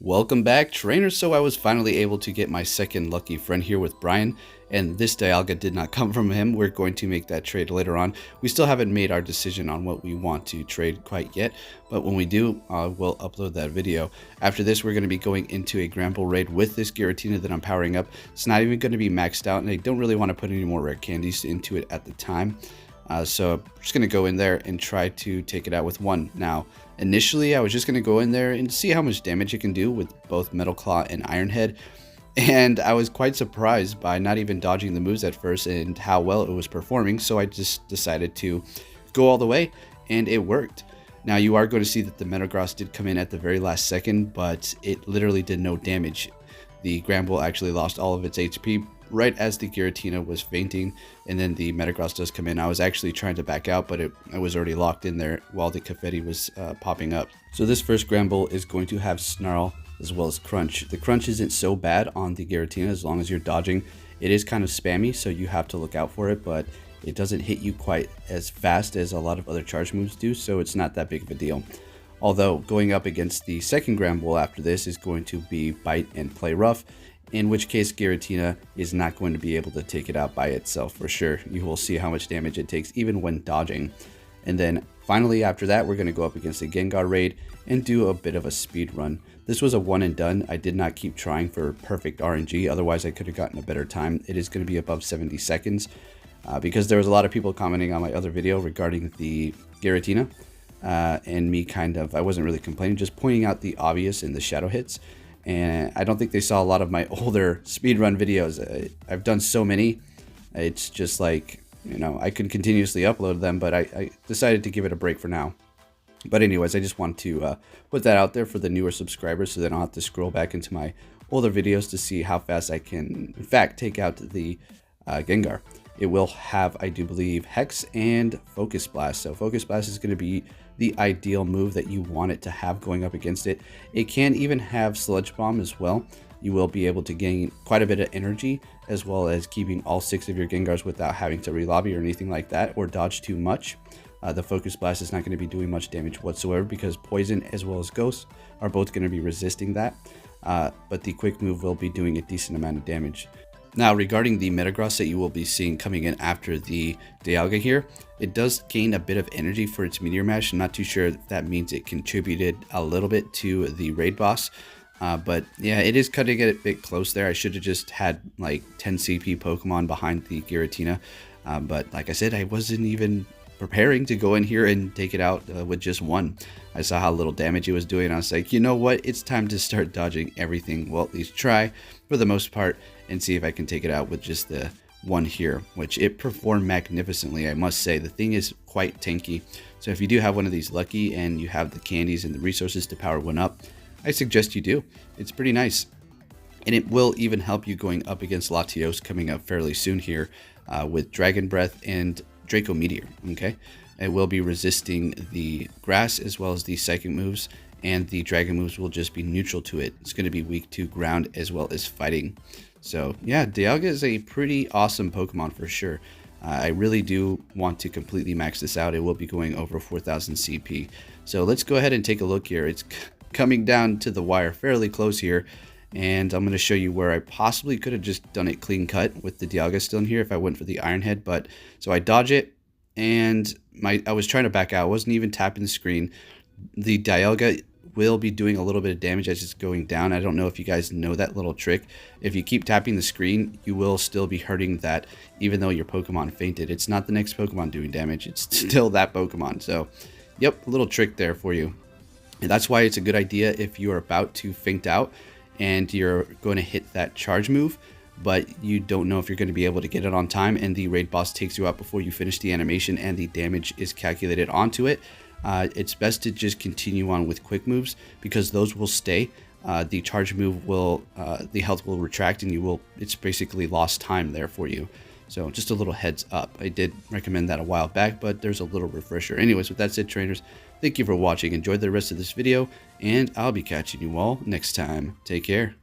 Welcome back, trainers. So I was finally able to get my second lucky friend here with Brian, and this Dialga did not come from him. We're going to make that trade later on. We still haven't made our decision on what we want to trade quite yet, but when we do, we'll upload that video. After this, we're going to be going into a Granbull raid with this Giratina that I'm powering up. It's not even going to be maxed out, and I don't really want to put any more rare candies into it at the time. So I'm just going to go in there and try to take it out with one. Now, initially, I was just going to go in there and see how much damage it can do with both Metal Claw and Iron Head. And I was quite surprised by not even dodging the moves at first and how well it was performing. So I just decided to go all the way, and it worked. Now, you are going to see that the Metagross did come in at the very last second, but it literally did no damage. The Granbull actually lost all of its HP right as the Giratina was fainting, and then the Metagross does come in. I was actually trying to back out, but I was already locked in there while the confetti was popping up. So this first Granbull is going to have Snarl as well as Crunch. The Crunch isn't so bad on the Giratina as long as you're dodging. It is kind of spammy, so you have to look out for it, but it doesn't hit you quite as fast as a lot of other charge moves do, so it's not that big of a deal. Although going up against the second Granbull after this is going to be Bite and Play Rough, in which case Giratina is not going to be able to take it out by itself for sure. You will see how much damage it takes even when dodging. And then finally after that, we're going to go up against the Gengar raid and do a bit of a speed run. This was a one and done. I did not keep trying for perfect RNG, otherwise I could have gotten a better time. It is going to be above 70 seconds because there was a lot of people commenting on my other video regarding the Giratina. And me I wasn't really complaining, just pointing out the obvious in the shadow hits. And I don't think they saw a lot of my older speedrun videos. I've done so many. It's just like, you know, I could continuously upload them, but I decided to give it a break for now. But anyways, I just want to put that out there for the newer subscribers so they don't have to scroll back into my older videos to see how fast I can, in fact, take out the Gengar. It will have, I do believe, Hex and Focus Blast. So Focus Blast is going to be the ideal move that you want it to have going up against it. It can even have Sludge Bomb as well. You will be able to gain quite a bit of energy, as well as keeping all 6 of your Gengars without having to relobby or anything like that, or dodge too much. The Focus Blast is not going to be doing much damage whatsoever because Poison as well as Ghost are both going to be resisting that. But the Quick Move will be doing a decent amount of damage. Now, regarding the Metagross that you will be seeing coming in after the Dialga here, it does gain a bit of energy for its Meteor Mash. I'm not too sure if that means it contributed a little bit to the raid boss. But yeah, it is cutting it a bit close there. I should have just had like 10 CP Pokemon behind the Giratina. But like I said, I wasn't even preparing to go in here and take it out with just one. I saw how little damage it was doing. I was like, you know what? It's time to start dodging everything. Well, at least try for the most part and see if I can take it out with just the one here, which it performed magnificently, I must say. The thing is quite tanky. So if you do have one of these lucky and you have the candies and the resources to power one up, I suggest you do. It's pretty nice. And it will even help you going up against Latios coming up fairly soon here with Dragon Breath and Draco Meteor, okay? It will be resisting the grass as well as the psychic moves, and the dragon moves will just be neutral to it. It's going to be weak to ground as well as fighting. So yeah, Dialga is a pretty awesome Pokemon for sure. I really do want to completely max this out. It will be going over 4,000 CP. So let's go ahead and take a look here. It's coming down to the wire fairly close here. And I'm going to show you where I possibly could have just done it clean cut with the Dialga still in here if I went for the Iron Head. But so I dodge it, and I was trying to back out. I wasn't even tapping the screen. The Dialga will be doing a little bit of damage as it's going down. I don't know if you guys know that little trick. If you keep tapping the screen, you will still be hurting that even though your Pokemon fainted. It's not the next Pokemon doing damage. It's still that Pokemon. So, yep, a little trick there for you. And that's why it's a good idea if you're about to faint out and you're going to hit that charge move, but you don't know if you're going to be able to get it on time, and the raid boss takes you out before you finish the animation and the damage is calculated onto it. It's best to just continue on with quick moves because those will stay. The charge move will, the health will retract, and it's basically lost time there for you. So just a little heads up. I did recommend that a while back, but there's a little refresher. Anyways, with that said, trainers, thank you for watching. Enjoy the rest of this video, and I'll be catching you all next time. Take care.